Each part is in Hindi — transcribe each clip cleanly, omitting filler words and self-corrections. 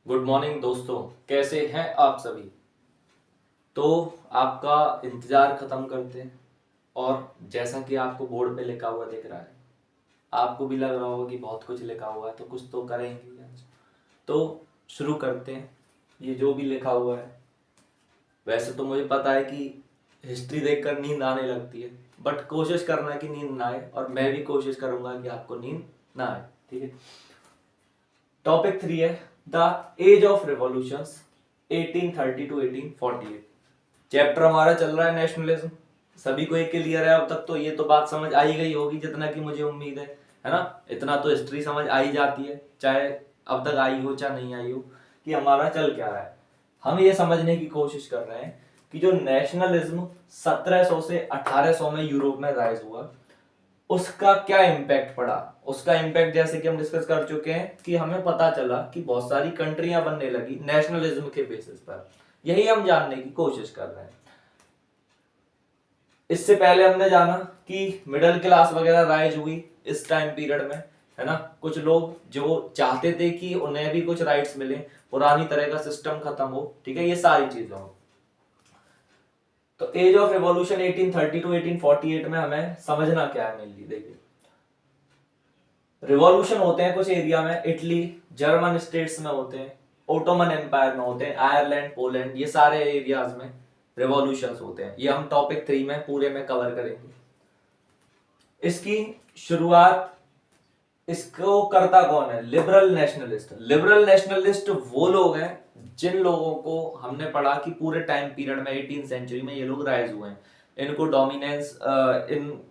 गुड मॉर्निंग दोस्तों, कैसे हैं आप सभी। तो आपका इंतज़ार ख़त्म करते हैं। और जैसा कि आपको बोर्ड पे लिखा हुआ दिख रहा है, आपको भी लग रहा होगा कि बहुत कुछ लिखा हुआ है तो कुछ तो करेंगे आज। तो शुरू करते हैं। ये जो भी लिखा हुआ है, वैसे तो मुझे पता है कि हिस्ट्री देखकर नींद आने लगती है, बट कोशिश करना कि नींद ना आए, और मैं भी कोशिश करूंगा कि आपको नींद ना आए। ठीक है। टॉपिक 3 है the age of revolutions 1830 to 1848। Chapter हमारा चल रहा है नेशनलिज्म। सभी को एक क्लियर है अब तक, तो ये तो बात समझ आई गई होगी जितना कि मुझे उम्मीद है ना। इतना तो हिस्ट्री समझ आई जाती है, चाहे अब तक आई हो चाहे नहीं आई हो, कि हमारा चल क्या रहा है। हम ये समझने की कोशिश कर रहे हैं कि जो नेशनलिज्म 1700 से 1800 में यूरोप में राइज हुआ, उसका क्या इम्पैक्ट पड़ा। उसका इम्पैक्ट जैसे कि हम डिस्कस कर चुके हैं कि हमें पता चला कि बहुत सारी कंट्रियां बनने लगी नेशनलिज्म के बेसिस पर। यही हम जानने की कोशिश कर रहे हैं। इससे पहले हमने जाना कि मिडिल क्लास वगैरह राइज हुई इस टाइम पीरियड में, है ना। कुछ लोग जो चाहते थे कि उन्हें भी कुछ राइट्स मिले, पुरानी तरह का सिस्टम खत्म हो। ठीक है, ये सारी चीजें हो। तो एज ऑफ रिवॉल्यूशन 1830 टू 1848 में हमें समझना क्या है मेनली। देखिए, रिवॉल्यूशन होते हैं कुछ एरिया में, इटली जर्मन स्टेट्स में होते हैं, ओटोमन एम्पायर में होते हैं, आयरलैंड पोलैंड, ये सारे एरियाज में रिवॉल्यूशंस होते हैं। ये हम टॉपिक 3 में पूरे में कवर करेंगे। इसकी शुरुआत, इसको करता कौन है? Liberal nationalist. लिबरल नेशनलिस्ट वो लोग हैं जिन लोगों को हमने पढ़ा कि पूरे टाइम पीरियड में 18th सेंचुरी में ये लोग राइज हुए हैं। इनको डोमिनेंस,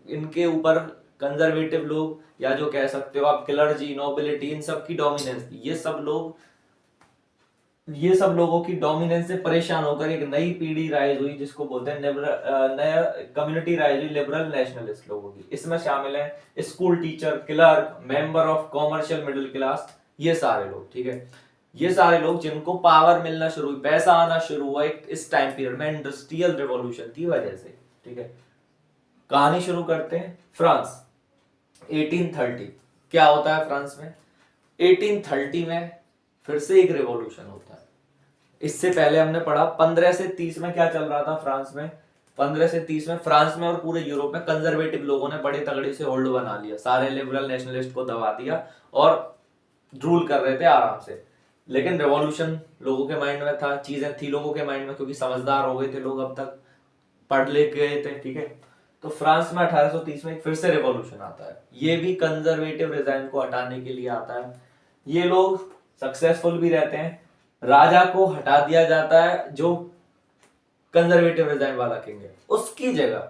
इनके ऊपर कंजर्वेटिव लोग, या जो कह सकते हो आप क्लर्जी, नोबिलिटी, इन सब की डोमिनेंस थी। ये सब लोगों की डोमिनेंस से परेशान होकर एक नई पीढ़ी राइज हुई, जिसको बोलते हैं नया कम्युनिटी राइज हुई लिबरल नेशनलिस्ट लोगों की। इसमें शामिल है school teacher, clerk, member of commercial middle class, ये सारे लोग। ठीक है, ये सारे लोग जिनको पावर मिलना शुरू हुई, पैसा आना शुरू हुआ इस टाइम पीरियड में इंडस्ट्रियल रिवॉल्यूशन की वजह से। ठीक है, कहानी शुरू करते हैं। फ्रांस 1830। क्या होता है फ्रांस में 1830 में? फिर से एक रिवॉल्यूशन होता है। इससे पहले हमने पढ़ा 15 से 30 में क्या चल रहा था फ्रांस में। 15 से 30 में फ्रांस में और पूरे यूरोप में कंजर्वेटिव लोगों ने बड़े तगड़े से होल्ड बना लिया, सारे लिबरल नेशनलिस्ट को दबा दिया और रूल कर रहे थे आराम से। लेकिन रेवोल्यूशन लोगों के माइंड में था, चीजें थी लोगों के माइंड में, क्योंकि समझदार हो गए थे लोग, अब तक पढ़ ले गए थे। ठीक है, तो फ्रांस में 1830 में फिर से रेवोल्यूशन आता है। ये भी कंजर्वेटिव रिजाइम को हटाने के लिए आता है। ये लोग सक्सेसफुल भी रहते हैं। राजा को हटा दिया जाता है जो कंजर्वेटिव रिजाइम वाला किंग है, उसकी जगह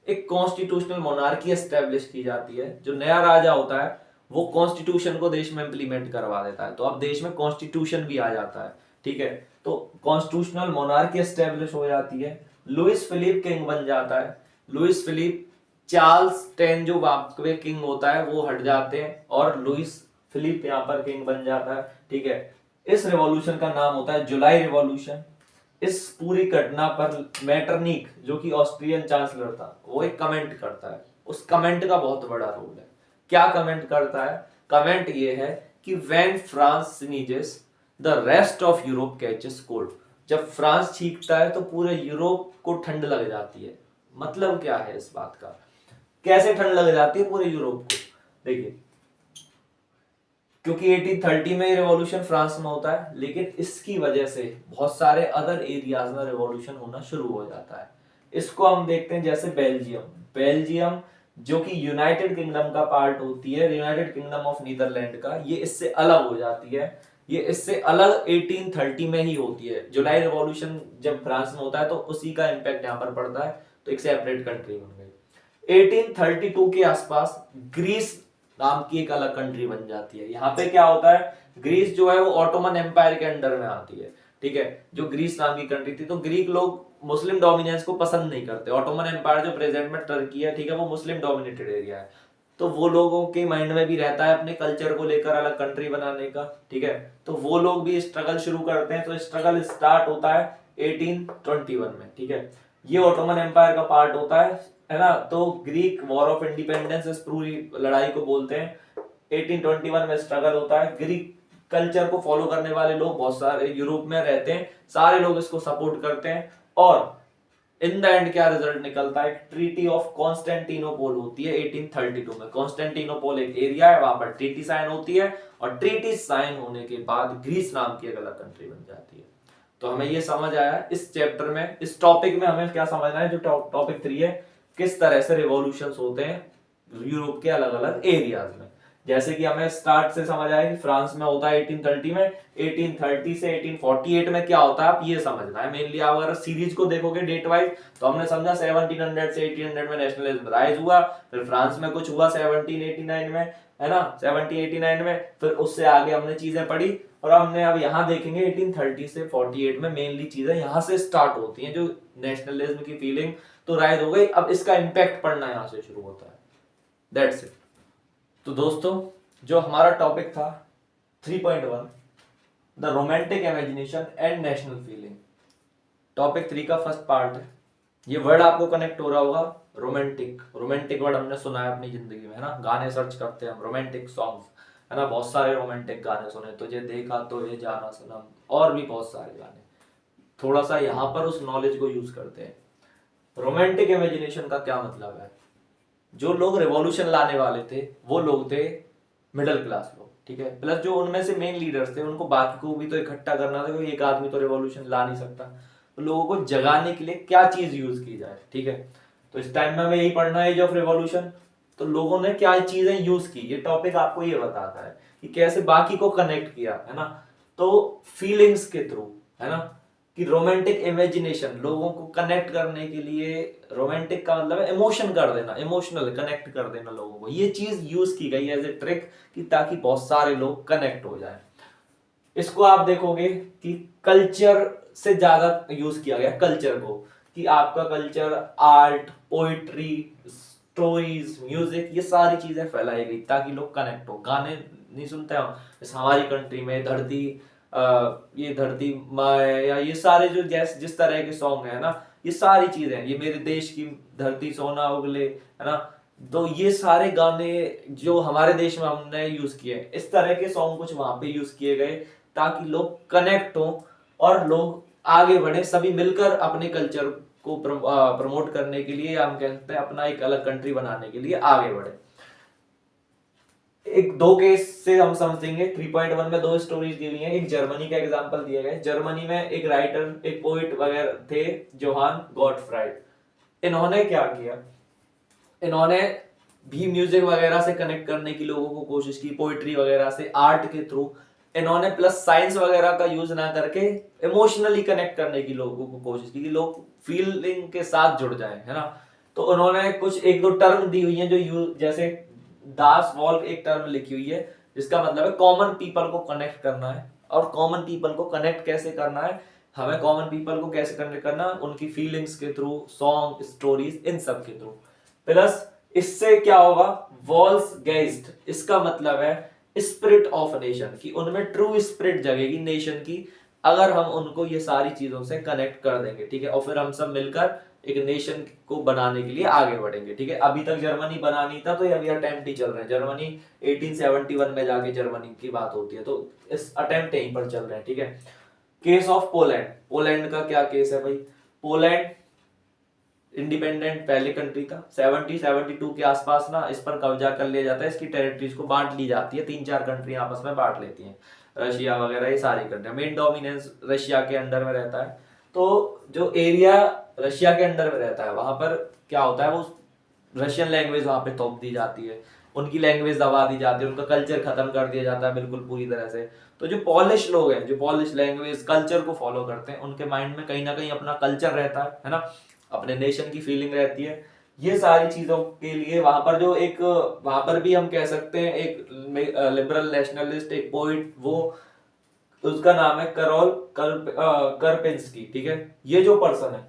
एक कॉन्स्टिट्यूशनल मोनार्की एस्टेब्लिश की जाती है। जो नया राजा होता है वो कॉन्स्टिट्यूशन को देश में इंप्लीमेंट करवा देता है, तो अब देश में कॉन्स्टिट्यूशन भी आ जाता है। ठीक है, तो कॉन्स्टिट्यूशनल मोनार्की एस्टेब्लिश हो जाती है। लुइस फिलिप किंग बन जाता है। लुइस फिलिप, चार्ल्स 10 जो वाकवे किंग होता है वो हट जाते हैं और लुइस फिलिप यहाँ पर किंग बन जाता है। ठीक है, इस रेवोल्यूशन का नाम होता है जुलाई रेवोल्यूशन। इस पूरी घटना पर मेटरनिक, जो कि ऑस्ट्रियन चांसलर था, वो एक कमेंट करता है। उस कमेंट का बहुत बड़ा रोल है। क्या कमेंट करता है? कमेंट ये है कि when France sneezes the rest of Europe catches cold. जब फ्रांस छींकता है तो पूरे यूरोप को ठंड लग जाती है। मतलब क्या है इस बात का? कैसे ठंड लग जाती है पूरे यूरोप को? देखिए, क्योंकि 1830 में रिवॉल्यूशन फ्रांस में होता है, लेकिन इसकी वजह से बहुत सारे अदर एरियाज में रिवॉल्यूशन होना शुरू हो जाता है। इसको हम देखते हैं जैसे बेल्जियम। बेल्जियम जो कि यूनाइटेड किंगडम का पार्ट होती है, यूनाइटेड किंगडम ऑफ नीदरलैंड का, ये इससे अलग हो जाती है। ये इससे अलग 1830 में ही होती है। जुलाई रिवॉल्यूशन जब फ्रांस में होता है तो उसी का इंपैक्ट यहाँ पर पड़ता है, तो एक सेपरेट कंट्री बन गई। 1832 के आसपास ग्रीस नाम की एक अलग कंट्री बन जाती है। यहाँ पे क्या होता है, ग्रीस जो है वो ऑटोमन एम्पायर के अंडर में आती है। ठीक है, जो ग्रीस नाम की कंट्री थी, तो ग्रीक लोग मुस्लिम डोमिनेंस को पसंद नहीं करते। ऑटोमन एम्पायर जो प्रेजेंट में टर्की है, ठीक है, वो मुस्लिम डोमिनेटेड एरिया है, तो वो लोगों के माइंड में भी रहता है अपने कल्चर को लेकर अलग कंट्री बनाने का। ठीक है, तो वो लोग भी स्ट्रगल शुरू करते हैं। तो स्ट्रगल स्टार्ट होता है 1821 में। ठीक है, ये ऑटोमन एम्पायर का पार्ट होता है ना। तो ग्रीक वॉर ऑफ इंडिपेंडेंस इस पूरी लड़ाई को बोलते हैं। 1821 में स्ट्रगल होता है। ग्रीक कल्चर को फॉलो करने वाले लोग बहुत सारे यूरोप में रहते हैं, सारे लोग इसको सपोर्ट करते हैं। और इन द एंड क्या रिजल्ट निकलता है, ट्रीटी ऑफ कॉन्स्टेंटिनोपोल होती है 1832 में। कॉन्स्टेंटिनोपोल एक एरिया है, वहां पर ट्रीटी साइन होती है, और ट्रीटी साइन होने के बाद ग्रीस नाम की एक अलग कंट्री बन जाती है। तो हमें ये समझ आया इस चैप्टर में, इस टॉपिक में हमें क्या समझना है, जो टॉपिक 3 है, किस तरह से रिवॉल्यूशंस होते हैं यूरोप के अलग अलग एरियाज में। जैसे कि हमें स्टार्ट से समझ आया कि फ्रांस में होता है 1830 में, 1830 से 1848 में क्या होता है, आप ये समझना है मेनली। आप अगर सीरीज को देखोगे डेट वाइज, तो हमने समझा 1700 से 1800 में नेशनलिज्म राइज हुआ, फिर फ्रांस में कुछ हुआ 1789 में, है ना, 1789 में, फिर उससे आगे हमने चीजें पढ़ी, और हमने अब यहाँ देखेंगे 1830 से 48 में मेनली चीजें यहाँ से स्टार्ट होती हैं, जो नेशनलिज्म की फीलिंग तो राइज हो गई, अब इसका इंपैक्ट पड़ना यहाँ से शुरू होता है। That's it. तो दोस्तों, जो हमारा टॉपिक था 3.1, the romantic imagination and national feeling, topic 3 का फर्स्ट पार्ट है। ये वर्ड आपको कनेक्ट हो रहा होगा, रोमांटिक। रोमांटिक वर्ड हमने सुना है अपनी जिंदगी में, है ना, गाने सर्च करते हैं हम, रोमांटिक सॉन्ग्स, है ना, बहुत सारे रोमांटिक गाने सुने, तुझे देखा तो ये जाना सनम, और भी बहुत सारे गाने। थोड़ा सा यहाँ पर उस नॉलेज को यूज करते हैं। रोमांटिक इमेजिनेशन का क्या मतलब है, जो लोग रिवॉल्यूशन लाने वाले थे वो लोग थे मिडिल क्लास लोग, ठीक है, प्लस जो उनमें से मेन लीडर्स थे, उनको बाकी को भी तो इकट्ठा करना था, क्योंकि एक आदमी तो रिवॉल्यूशन ला नहीं सकता, तो लोगों को जगाने के लिए क्या चीज यूज की जाए, ठीक है। तो इस टाइम में हमें यही पढ़ना है, एज ऑफ रिवॉल्यूशन, तो लोगों ने क्या चीजें यूज की, ये टॉपिक आपको ये बताता है कि कैसे बाकी को कनेक्ट किया, है ना, तो फीलिंग्स के थ्रू, है ना, कि रोमांटिक इमेजिनेशन लोगों को कनेक्ट करने के लिए, रोमांटिक का मतलब है इमोशन कर देना, इमोशनल कनेक्ट कर देना लोगों को, ये चीज यूज की गई एज ए ट्रिक कि ताकि बहुत सारे लोग कनेक्ट हो जाए। इसको आप देखोगे कि कल्चर से ज्यादा यूज किया गया, कल्चर को, कि आपका culture, art, poetry, stories, music, ये सारी चीजें फैलाई गई ताकि लोग कनेक्ट हो। गाने नहीं सुनते हम, जैसे हमारी कंट्री में धरती, ये धरती माँ है, या ये सारे जो जिस तरह के सॉन्ग है ना, ये सारी चीजें, ये मेरे देश की धरती सोना उगले, है ना, तो ये सारे गाने जो हमारे देश में हमने यूज किए, इस तरह के सॉन्ग कुछ वहां पे यूज किए गए ताकि लोग कनेक्ट हो और लोग आगे बढ़े, सभी मिलकर अपने कल्चर को प्रमोट करने के लिए, हम कहते हैं अपना एक अलग कंट्री बनाने के लिए आगे बढ़े। एक दो केस से हम समझेंगे। 3.1 में 2 स्टोरीज दी हुई हैं, एक जर्मनी का एग्जांपल दिया गया है। जर्मनी में एक राइटर, एक पोइट वगैरह थे, जोहान गॉटफ्राइड। इन्होंने क्या किया, इन्होंने भी म्यूजिक वगैरह से कनेक्ट करने की लोगों को कोशिश की, पोइट्री वगैरह से, आर्ट के थ्रू इन्होंने, प्लस साइंस वगैरह का यूज ना करके इमोशनली कनेक्ट करने की लोगों को कोशिश की कि लोग फीलिंग के साथ जुड़ जाएं, है ना। तो उन्होंने कुछ 1-2 टर्म दी हुई हैं जो यूज, जैसे दास वॉल्क एक टर्म लिखी हुई है जिसका मतलब है कॉमन पीपल को कनेक्ट करना है। और कॉमन पीपल को कनेक्ट कैसे करना है, हमें कॉमन पीपल को कैसे कनेक्ट करना, उनकी फीलिंग्स के थ्रू, सॉन्ग, स्टोरीज, इन सब के थ्रू। प्लस इससे क्या होगा, वॉल्स गेस्ट, इसका मतलब है स्पिरिट ऑफ नेशन, की उनमें ट्रू स्पिरिट जगेगी नेशन की, अगर हम उनको ये सारी चीजों से कनेक्ट कर देंगे, ठीक है, और फिर हम सब मिलकर एक नेशन को बनाने के लिए आगे बढ़ेंगे, ठीक है। अभी तक जर्मनी बना नहीं था, तो ये अभी अटेम्प्ट ही चल रहे हैं। जर्मनी 1871 में जाके जर्मनी की बात होती है, तो इस अटेम्प्ट यहीं पर चल रहे हैं, ठीक है। केस ऑफ पोलैंड, पोलैंड का क्या केस है भाई, पोलैंड इंडिपेंडेंट पहले कंट्री था, 72 के आसपास ना इस पर कब्जा कर लिया जाता है, इसकी टेरिटरीज को बांट ली जाती है, 3-4 कंट्री आपस में बांट लेती हैं, रशिया वगैरह, ये सारी कंट्री, मेन डोमिनेंस रशिया के अंडर में रहता है। तो जो एरिया रशिया के अंडर में रहता है, वहां पर क्या होता है, वो रशियन लैंग्वेज वहां पे थोप दी जाती है, उनकी लैंग्वेज दबा दी जाती है, उनका कल्चर खत्म कर दिया जाता है बिल्कुल पूरी तरह से। तो जो पॉलिश लोग हैं, जो पॉलिश लैंग्वेज कल्चर को फॉलो करते हैं, उनके माइंड में कहीं ना कहीं अपना कल्चर रहता है ना, अपने नेशन की फीलिंग रहती है। ये सारी चीजों के लिए वहां पर जो एक, वहां पर भी हम कह सकते हैं एक लिबरल नेशनलिस्ट, एक पोइट, वो उसका नाम है करोल करपिंस्की, ठीक है। ये जो पर्सन है,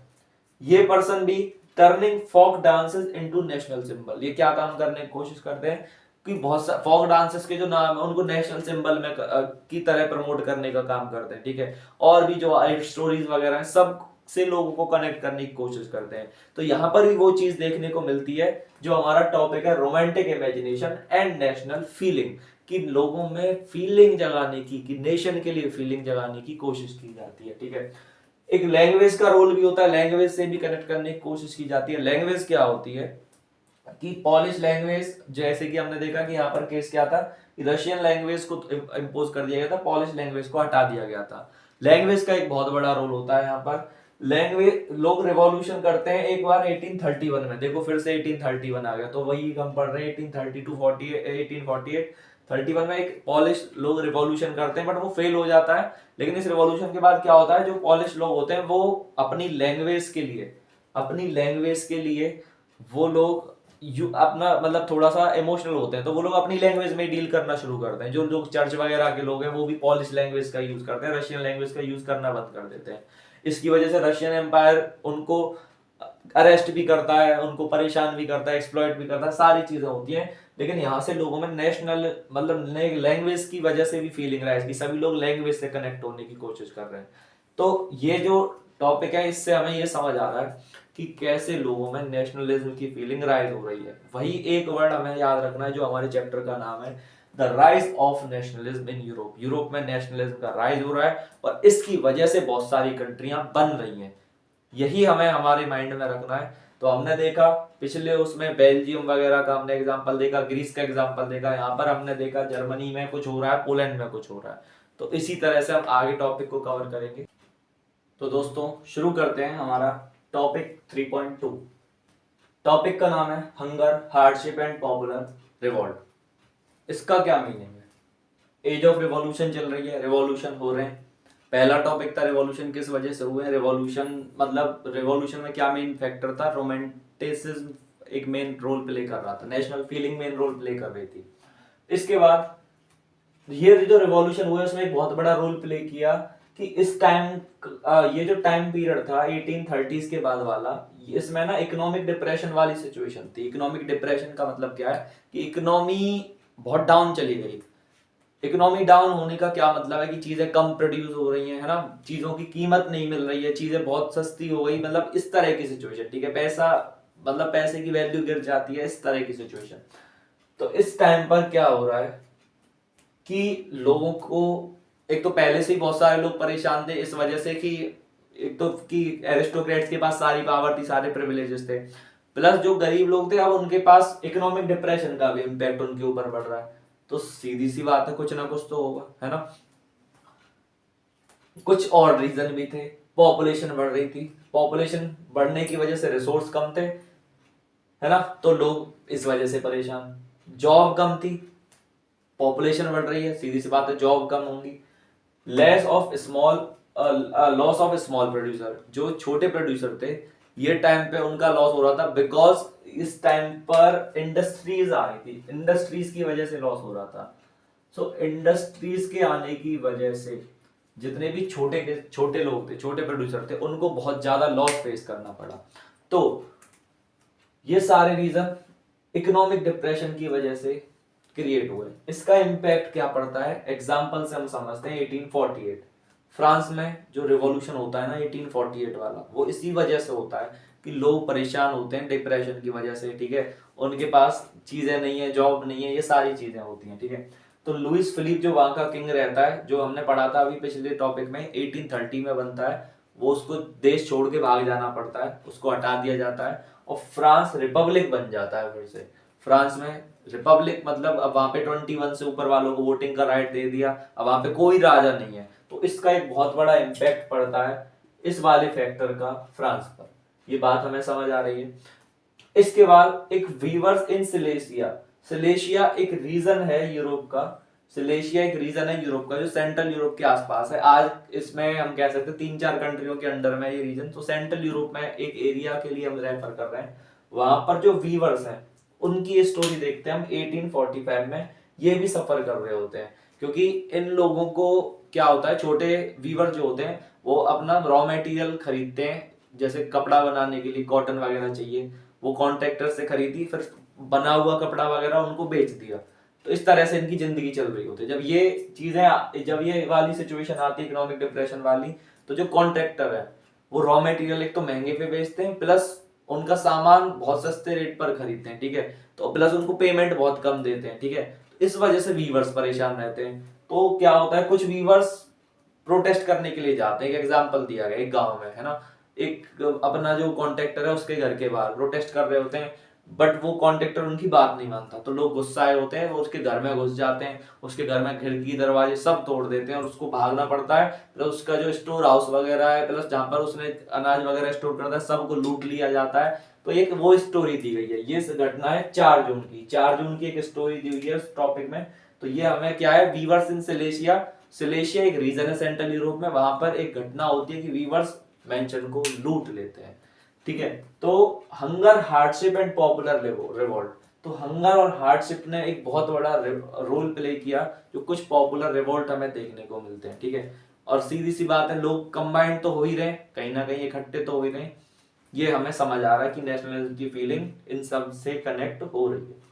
ये पर्सन भी turning folk dances into national symbol, ये क्या काम करने की कोशिश करते हैं कि बहुत सा फोक डांसेस के जो नाम है उनको नेशनल सिंबल में की तरह प्रमोट करने का काम करते हैं, ठीक है। और भी जो स्टोरीज वगैरह हैं, सब से लोगों को कनेक्ट करने की कोशिश करते हैं। तो यहाँ पर भी वो चीज देखने को मिलती है जो हमारा टॉपिक है, romantic imagination and national feeling, कि लोगों में फीलिंग जगाने की, कि नेशन के लिए फीलिंग जगाने की कोशिश की जाती है, ठीक है। एक लैंग्वेज का रोल भी होता है, लैंग्वेज से भी कनेक्ट करने की कोशिश की जाती है। लैंग्वेज क्या होती है कि पॉलिश लैंग्वेज, जैसे कि हमने देखा कि यहाँ पर केस क्या था, रशियन लैंग्वेज को इम्पोज कर दिया गया था, पॉलिश लैंग्वेज को हटा दिया गया था। लैंग्वेज का एक बहुत बड़ा रोल होता है यहाँ पर। लैंग्वेज, लोग रिवॉल्यूशन करते हैं एक बार 1831 में, देखो फिर से 1831 आ गया, तो वही हम पढ़ रहे हैं 1832 48 1848 31 में एक पॉलिश लोग रिवॉल्यूशन करते हैं, बट वो फेल हो जाता है। लेकिन इस रिवॉल्यूशन के बाद क्या होता है, जो पॉलिश लोग होते हैं वो अपनी लैंग्वेज के लिए, वो लोग अपना मतलब थोड़ा सा इमोशनल होते हैं, तो वो लोग अपनी लैंग्वेज में डील करना शुरू करते हैं। जो लोग चर्च वगैरह के लोग हैं वो भी पॉलिश लैंग्वेज का यूज करते हैं, रशियन लैंग्वेज का यूज करना बंद कर देते हैं। इसकी वजह से रशियन एम्पायर उनको अरेस्ट भी करता है, उनको परेशान भी करता है, एक्सप्लॉइट भी करता है, सारी चीजें होती हैं। लेकिन यहाँ से लोगों में नेशनल मतलब लैंग्वेज की वजह से भी फीलिंग रहा है कि सभी लोग लैंग्वेज से कनेक्ट होने की कोशिश कर रहे हैं। तो ये जो टॉपिक है, इससे हमें ये समझ आ रहा है कि कैसे लोगों में नेशनलिज्म की फीलिंग राइज हो रही है। वही एक वर्ड हमें याद रखना है जो हमारे चैप्टर का नाम है, the rise of nationalism in Europe. Europe में नेशनलिज्म का राइज हो रहा है और इसकी वजह से बहुत सारी कंट्रियां बन रही हैं। यही हमें हमारे माइंड में रखना है। तो हमने देखा पिछले उसमें बेल्जियम वगैरह का हमने एग्जांपल देखा, ग्रीस का एग्जांपल देखा, यहाँ पर हमने देखा जर्मनी में कुछ हो रहा है, पोलैंड में कुछ हो रहा है। तो इसी तरह से हम आगे टॉपिक को कवर करेंगे। तो दोस्तों शुरू करते हैं हमारा टॉपिक 3.2। टॉपिक का नाम है hunger, hardship and popular revolt. इसका क्या मीनिंग है? एज ऑफ रिवॉल्यूशन चल रही है, रिवॉल्यूशन हो रहे हैं। पहला टॉपिक था रिवॉल्यूशन किस वजह से हुए। रिवॉल्यूशन मतलब रिवॉल्यूशन में क्या मेन फैक्टर था? रोमांटिसिज्म एक मेन रोल प्ले कर रहा था, national feeling main role play कर रही थी। इसके बाद ये जो रिवॉल्यूशन हुआ उसमें एक बहुत बड़ा रोल प्ले किया कि इस टाइम, ये जो टाइम पीरियड था 1830s के बाद वाला, इसमें ना इकोनॉमिक डिप्रेशन वाली सिचुएशन थी। इकोनॉमिक डिप्रेशन का मतलब क्या है कि इकोनॉमी बहुत डाउन चली गई। इकोनॉमी डाउन होने का क्या मतलब है कि चीजें कम प्रोड्यूस हो रही हैं, है ना, चीजों की कीमत नहीं मिल रही है, चीजें बहुत सस्ती हो गई, मतलब इस तरह की सिचुएशन, ठीक है। पैसा मतलब पैसे की वैल्यू गिर जाती है, इस तरह की सिचुएशन। तो इस टाइम पर क्या हो रहा है कि लोगों को, एक तो पहले से ही बहुत सारे लोग परेशान थे इस वजह से कि एक तो कि एरिस्टोक्रेट्स के पास सारी पावर थी, सारे प्रिविलेजेस थे, प्लस जो गरीब लोग थे अब उनके पास इकोनॉमिक डिप्रेशन का भी इम्पैक्ट उनके ऊपर पड़ रहा है। तो सीधी सी बात है कुछ ना कुछ तो होगा, है ना। कुछ और रीजन भी थे। पॉपुलेशन बढ़ रही थी, पॉपुलेशन बढ़ने की वजह से रिसोर्स कम थे, है ना, तो लोग इस वजह से परेशान। जॉब कम थी, पॉपुलेशन बढ़ रही है, सीधी सी बात है जॉब कम होंगी। लॉस ऑफ स्मॉल प्रोड्यूसर, जो छोटे प्रोड्यूसर थे ये टाइम पे उनका लॉस हो रहा था, बिकॉज इस टाइम पर इंडस्ट्रीज आ रही थी, इंडस्ट्रीज की वजह से लॉस हो रहा था। सो इंडस्ट्रीज के आने की वजह से जितने भी छोटे लोग थे, छोटे प्रोड्यूसर थे, उनको बहुत ज्यादा लॉस फेस करना पड़ा। तो ये सारे रीजन इकोनॉमिक डिप्रेशन की वजह से क्रिएट हुए। इसका इम्पैक्ट क्या पड़ता है, एग्जाम्पल से हम समझते हैं। 1848 फ्रांस में जो रिवॉल्यूशन होता है ना 1848 वाला, वो इसी वजह से होता है कि लोग परेशान होते हैं डिप्रेशन की वजह से, ठीक है। उनके पास चीजें नहीं है, जॉब नहीं है, ये सारी चीजें होती हैं, ठीक है। तो लुइस फिलिप जो वहां का किंग रहता है, जो हमने पढ़ा था अभी पिछले टॉपिक में, 1830 में बनता है, वो उसको देश छोड़ के भाग जाना पड़ता है, उसको हटा दिया जाता है और फ्रांस रिपब्लिक बन जाता है फिर से। फ्रांस में रिपब्लिक मतलब अब वहां पे 21 से ऊपर वालों को वोटिंग का राइट दे दिया, अब वहां पे कोई राजा नहीं है। तो इसका एक बहुत बड़ा इम्पैक्ट पड़ता है इस वाले फैक्टर का फ्रांस पर। ये बात हमें समझ आ रही है। इसके बाद एक वीवर्स इन सिलेशिया। सिलेशिया एक रीजन है यूरोप का, सिलेशिया एक रीजन है यूरोप का जो सेंट्रल यूरोप के आसपास है। आज इसमें हम कह सकते हैं 3-4 कंट्रियों के अंडर में ये रीजन, तो सेंट्रल यूरोप में एक एरिया के लिए हम रेफर कर रहे हैं। वहां पर जो वीवर्स हैं उनकी स्टोरी देखते हैं हम 1845 में। ये भी सफर कर रहे होते हैं क्योंकि इन लोगों को क्या होता है, छोटे वीवर जो होते हैं वो अपना रॉ मटेरियल खरीदते हैं, जैसे कपड़ा बनाने के लिए कॉटन वगैरह चाहिए, वो कॉन्ट्रैक्टर से खरीदी, फिर बना हुआ कपड़ा वगैरह उनको बेच दिया। तो इस तरह से इनकी जिंदगी चल रही होती है। जब ये वाली सिचुएशन आती है इकोनॉमिक डिप्रेशन वाली, तो जो कॉन्ट्रैक्टर है वो रॉ मटेरियल एक तो महंगे पे बेचते हैं, प्लस उनका सामान बहुत सस्ते रेट पर खरीदते हैं, ठीक है, तो प्लस उनको पेमेंट बहुत कम देते हैं, ठीक है। इस वजह से वीवर्स परेशान रहते हैं। तो क्या होता है, कुछ वीवर्स प्रोटेस्ट करने के लिए जाते हैं। एक एग्जांपल दिया गया, एक गांव में है ना, एक अपना जो कॉन्ट्रैक्टर है उसके घर के बाहर प्रोटेस्ट कर रहे होते हैं, बट वो कॉन्ट्रैक्टर उनकी बात नहीं मानता, तो लोग गुस्साए होते हैं, वो उसके घर में घुस जाते हैं, उसके घर में खिड़की दरवाजे सब तोड़ देते हैं और उसको भागना पड़ता है। प्लस उसका जो स्टोर हाउस वगैरह है, प्लस जहां पर उसने अनाज वगैरह स्टोर करता है, सबको लूट लिया जाता है। तो एक वो स्टोरी दी गई है, ये घटना है 4 जून की। 4 जून की एक स्टोरी दी हुई है उस टॉपिक में। तो ये हमें क्या है, वीवर्स इन सिलेशिया, सिलेशिया एक रीजन है सेंट्रल यूरोप में, वहां पर एक घटना होती है कि वीवर्स मेंशन को लूट लेते हैं। ठीक है, तो hunger, hardship and popular revolt. तो हंगर और हार्डशिप ने एक बहुत बड़ा रोल प्ले किया, जो कुछ पॉपुलर रिवोल्ट हमें देखने को मिलते हैं। ठीक है, और सीधी सी बात है, लोग कंबाइंड तो हो ही रहे, कहीं ना कहीं इकट्ठे तो हो ही रहे। ये हमें समझ आ रहा है कि नेशनलिज्म की फीलिंग इन सब से कनेक्ट हो रही है।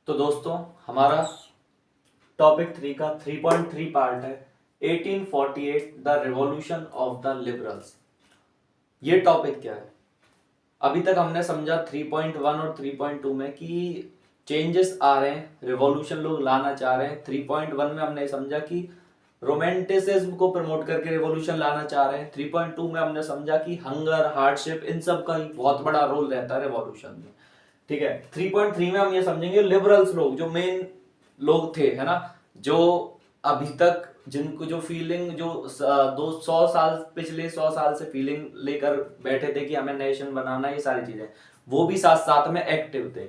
तो दोस्तों, हमारा टॉपिक 3 का 3.3 पार्ट है 1848 the revolution of the liberals. ये टॉपिक क्या है? अभी तक हमने समझा 3.1 और 3.2 में कि चेंजेस आ रहे हैं, रिवॉल्यूशन लोग लाना चाह रहे हैं। 3.1 में हमने समझा कि रोमांटिसिज्म को प्रमोट करके रिवॉल्यूशन लाना चाह रहे हैं। 3.2 में हमने समझा कि हंगर, हार्डशिप, इन सब का बहुत बड़ा रोल रहता है रिवॉल्यूशन में। ठीक है, 3.3 में हम ये समझेंगे लिबरल्स लोग, जो मेन लोग थे, है ना, जो अभी तक जिनको जो फीलिंग जो 200 साल, पिछले 100 साल से फीलिंग लेकर बैठे थे कि हमें नेशन बनाना, ये सारी चीजें, वो भी साथ साथ में एक्टिव थे।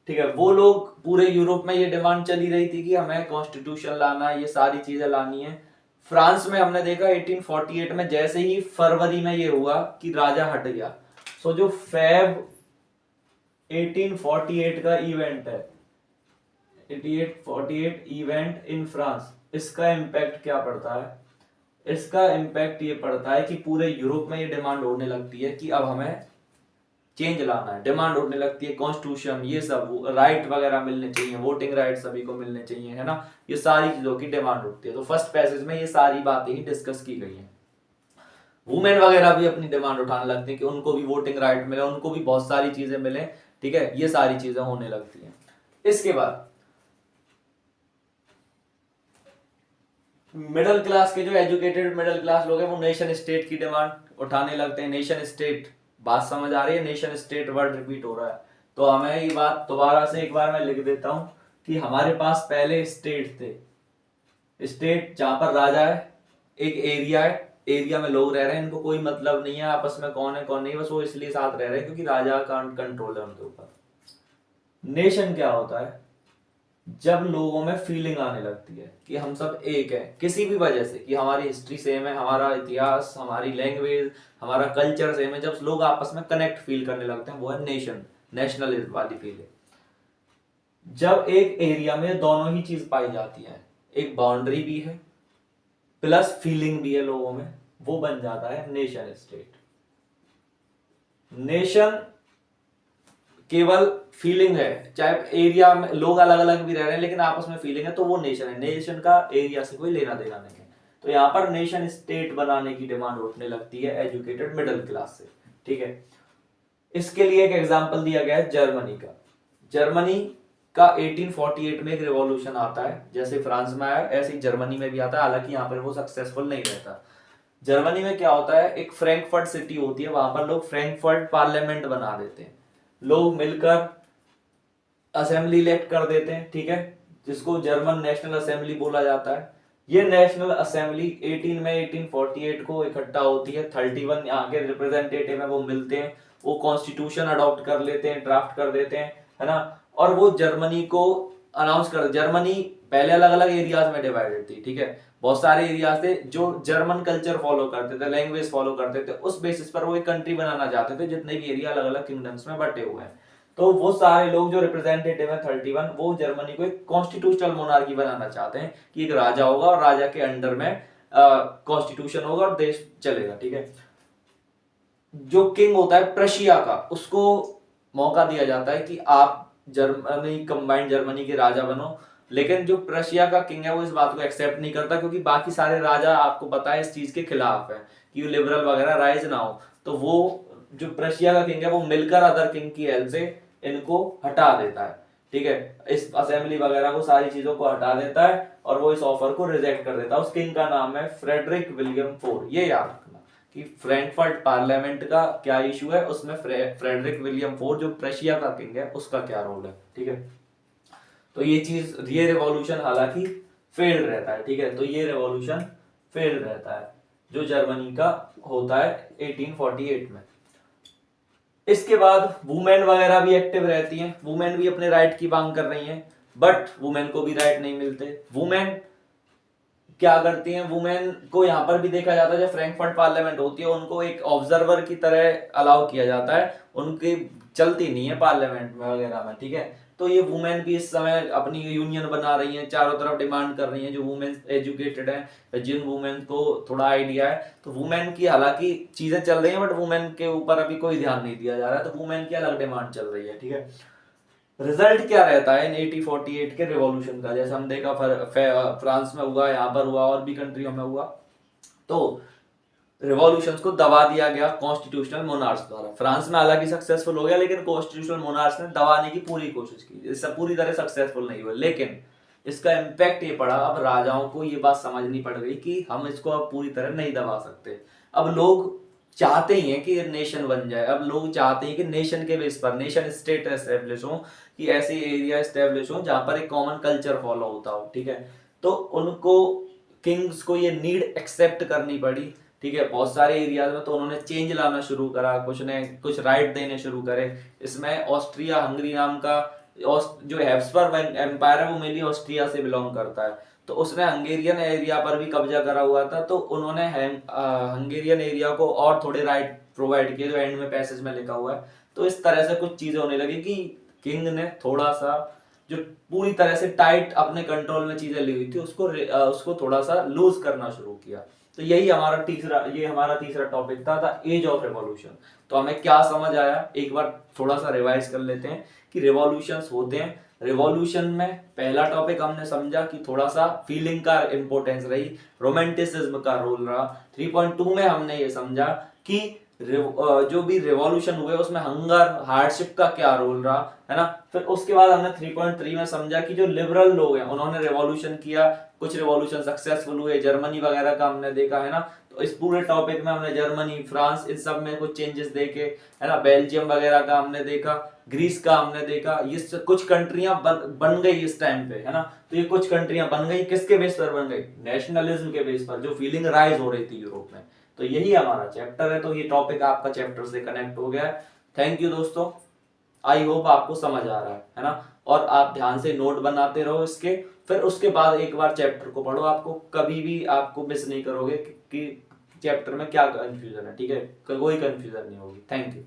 ठीक है, वो लोग पूरे यूरोप में ये डिमांड चली रही थी कि हमें कॉन्स्टिट्यूशन लाना है, ये सारी चीजें लानी है। फ्रांस में हमने देखा 1848 में जैसे ही फरवरी में ये हुआ कि राजा हट गया, सो जो फेब 1848 का इवेंट है, 1848 इवेंट इन फ्रांस, इसका इम्पैक्ट क्या पड़ता है? इसका इम्पैक्ट ये पड़ता है कि पूरे यूरोप में ये डिमांड होने लगती है कि अब हमें चेंज लाना है। डिमांड होने लगती है कॉन्स्टिट्यूशन, ये सब राइट वगैरह मिलने चाहिए, वोटिंग राइट सभी को मिलने चाहिए, है ना, ये सारी चीजों की डिमांड होती है। तो फर्स्ट पैसेज में ये सारी बातें ही डिस्कस की गई हैं। वुमेन वगैरह भी अपनी डिमांड उठाने लगती है कि उनको भी वोटिंग राइट मिले, उनको भी बहुत सारी चीजें मिले। ठीक है, ये सारी चीजें होने लगती हैं। इसके बाद मिडिल क्लास के, जो एजुकेटेड मिडिल क्लास लोग हैं, वो नेशन स्टेट की डिमांड उठाने लगते हैं। नेशन स्टेट, बात समझ आ रही है? नेशन स्टेट वर्ड रिपीट हो रहा है, तो हमें ये बात दोबारा से एक बार मैं लिख देता हूं कि हमारे पास पहले स्टेट थे। स्टेट जहां पर राजा है, एक एरिया है, एरिया में लोग रह रहे हैं, इनको कोई मतलब नहीं है आपस में कौन है कौन नहीं, बस वो इसलिए साथ रह रहे हैं क्योंकि राजा का कंट्रोल है उनके ऊपर। नेशन क्या होता है? जब लोगों में फीलिंग आने लगती है कि हम सब एक है, किसी भी वजह से, कि हमारी हिस्ट्री सेम है, हमारा इतिहास, हमारी लैंग्वेज, हमारा कल्चर सेम है, जब लोग आपस में कनेक्ट फील करने लगते हैं, वो है नेशन, नेशनलिज्म वाली फीलिंग। जब एक एरिया में दोनों ही चीज पाई जाती है, एक बाउंड्री भी है प्लस फीलिंग भी है लोगों में, वो बन जाता है नेशन स्टेट। नेशन केवल फीलिंग है, चाहे एरिया में लोग अलग अलग भी रह रहे हैं लेकिन आपस में फीलिंग है, तो वो नेशन है। नेशन का एरिया से कोई लेना देना नहीं है। तो यहाँ पर नेशन स्टेट बनाने की डिमांड उठने लगती है एजुकेटेड मिडिल क्लास से। ठीक है, इसके लिए एक एग्जांपल दिया गया है जर्मनी का। जर्मनी का 1848 में एक रिवॉल्यूशन आता है, जैसे फ्रांस में आया ऐसे ही जर्मनी में भी आता है, हालांकि यहाँ पर वो सक्सेसफुल नहीं रहता। जर्मनी में क्या होता है, एक फ्रैंकफर्ट सिटी होती है, वहां पर लोग फ्रैंकफर्ट पार्लियामेंट बना देते हैं, लोग मिलकर असेंबली इलेक्ट कर देते हैं। ठीक है, जिसको जर्मन नेशनल असेंबली बोला जाता है। ये नेशनल असेंबली 18 में 1848 को इकट्ठा होती है। 31 यहाँ के रिप्रेजेंटेटिव है, वो मिलते हैं, वो कॉन्स्टिट्यूशन अडॉप्ट कर लेते हैं, ड्राफ्ट कर देते हैं, है ना, और वो जर्मनी को अनाउंस कर। जर्मनी पहले अलग अलग एरियाज में डिवाइडेड थी। ठीक है, बहुत सारे एरियाज थे जो जर्मन कल्चर फॉलो करते थे, लैंग्वेज फॉलो करते थे, उस बेसिस पर वो एक कंट्री बनाना चाहते थे, जितने भी एरिया अलग अलग किंगडम्स में बटे हुए हैं। तो वो सारे लोग जो रिप्रेजेंटेटिव है 31, वो जर्मनी को एक कॉन्स्टिट्यूशनल मोनार्की बनाना चाहते हैं कि एक राजा होगा और राजा के अंडर में कॉन्स्टिट्यूशन होगा और देश चलेगा। ठीक है, जो किंग होता है प्रशिया का, उसको मौका दिया जाता है कि आप जर्मनी, कंबाइंड जर्मनी के राजा बनो। लेकिन जो प्रशिया का किंग है वो इस बात को एक्सेप्ट नहीं करता, क्योंकि बाकी सारे राजा आपको पता है इस चीज के खिलाफ है कि लिबरल वगैरह राइज ना हो। तो वो जो प्रशिया का किंग है वो मिलकर अदर किंग की हेल्प से इनको हटा देता है। ठीक है, इस असेंबली वगैरह को, सारी चीजों को हटा देता है और वो इस ऑफर को रिजेक्ट कर देता है। उस किंग का नाम है फ्रेडरिक विलियम फोर। ये याद रखना कि फ्रैंकफर्ट पार्लियामेंट का क्या इशू है, उसमें फ्रेडरिक विलियम फोर जो प्रशिया का किंग है उसका क्या रोल है। ठीक है, तो ये चीज, ये रेवोल्यूशन हालांकि फेल्ड रहता है। ठीक है, तो ये रेवोल्यूशन फेल्ड रहता है जो जर्मनी का होता है 1848 में। इसके बाद वुमेन वगैरह भी एक्टिव रहती हैं, वुमेन भी अपने राइट की मांग कर रही हैं, बट वुमेन को भी राइट नहीं मिलते। वुमेन क्या करती हैं, वुमेन को यहाँ पर भी देखा जाता है, जब फ्रैंकफर्ट पार्लियामेंट होती है उनको एक ऑब्जर्वर की तरह अलाउ किया जाता है, उनकी चलती नहीं है पार्लियामेंट में वगैरह में। ठीक है, तो ये वुमेन भी इस समय अपनी यूनियन बना रही हैं, चारों तरफ डिमांड कर रही हैं, जो वुमेन एजुकेटेड हैं, जिन वुमेन को थोड़ा आइडिया है, तो वुमेन की हालांकि चीजें चल रही हैं, बट वुमेन के ऊपर अभी कोई ध्यान नहीं दिया जा रहा है, तो वुमेन की अलग डिमांड चल रही है। ठीक है, रिजल्ट क्या रहता है इन 1848 के रिवॉल्यूशन का, जैसे हम देखा फ्रांस में हुआ, यहाँ पर हुआ, और भी कंट्रियों में हुआ, तो रिवॉल्यूशंस को दबा दिया गया कॉन्स्टिट्यूशनल मोनार्क्स द्वारा। फ्रांस में हालांकि सक्सेसफुल हो गया, लेकिन कॉन्स्टिट्यूशनल मोनार्क्स ने दबाने की पूरी कोशिश की, इससे पूरी तरह सक्सेसफुल नहीं हुआ, लेकिन इसका इम्पैक्ट ये पड़ा, अब राजाओं को ये बात समझनी पड़ गई कि हम इसको अब पूरी तरह नहीं दबा सकते। अब लोग चाहते ही हैं कि नेशन बन जाए, अब लोग चाहते हैं कि नेशन के बेस पर नेशन स्टेट एस्टेब्लिश हो, कि ऐसे एरिया एस्टेब्लिश हो जहां पर एक कॉमन कल्चर फॉलो होता हो। ठीक है, तो उनको किंग्स को ये नीड एक्सेप्ट करनी पड़ी। ठीक है, बहुत सारे एरियाज में तो उन्होंने चेंज लाना शुरू करा, कुछ ने कुछ राइट देने शुरू करे। इसमें ऑस्ट्रिया हंगरी नाम का जो हैब्सबर्ग एम्पायर है वो मेनली ऑस्ट्रिया से बिलोंग करता है, तो उसने हंगेरियन एरिया पर भी कब्जा करा हुआ था, तो उन्होंने हंगेरियन एरिया को और थोड़े राइट प्रोवाइड किए, जो एंड में पैसेज में लिखा हुआ है। तो इस तरह से कुछ चीजें होने लगी कि किंग ने थोड़ा सा, जो पूरी तरह से टाइट अपने कंट्रोल में चीजें ली हुई थी, उसको थोड़ा सा लूज करना शुरू किया। तो यही हमारा तीसरा टॉपिक था, एज ऑफ रेवोल्यूशन। तो हमें क्या समझ आया, एक बार थोड़ा सा रिवाइज कर लेते हैं कि रेवोल्यूशंस होते हैं। रिवॉल्यूशन में पहला टॉपिक हमने समझा कि थोड़ा सा फीलिंग का इंपॉर्टेंस रही, रोमांटिसिज्म का रोल रहा। 3.2 में हमने ये समझा कि जो भी रिवॉल्यूशन हुए उसमें हंगर, हार्डशिप का क्या रोल रहा, है ना। फिर उसके बाद हमने 3.3 में समझा कि जो लिबरल लोग हैं उन्होंने रिवॉल्यूशन किया, कुछ रिवॉल्यूशन सक्सेसफुल हुए, जर्मनी वगैरह का हमने देखा, है ना। तो इस पूरे टॉपिक में हमने जर्मनी, फ्रांस, इन सब में कुछ चेंजेस देखे, है ना। बेल्जियम वगैरह का हमने देखा, ग्रीस का हमने देखा, ये कुछ कंट्रियां बन गई इस टाइम पे, है ना। तो ये कुछ कंट्रियां बन गई, किसके बेस पर बन गई, नेशनलिज्म के बेस पर, जो फीलिंग राइज हो रही थी यूरोप में। तो यही हमारा चैप्टर है, तो ये टॉपिक आपका चैप्टर से कनेक्ट हो गया है। थैंक यू दोस्तों, आई होप आपको समझ आ रहा है ना। और आप ध्यान से नोट बनाते रहो इसके, फिर उसके बाद एक बार चैप्टर को पढ़ो, आपको कभी भी आपको मिस नहीं करोगे कि चैप्टर में क्या कंफ्यूजन है। ठीक है, कोई कंफ्यूजन नहीं होगी। Thank you.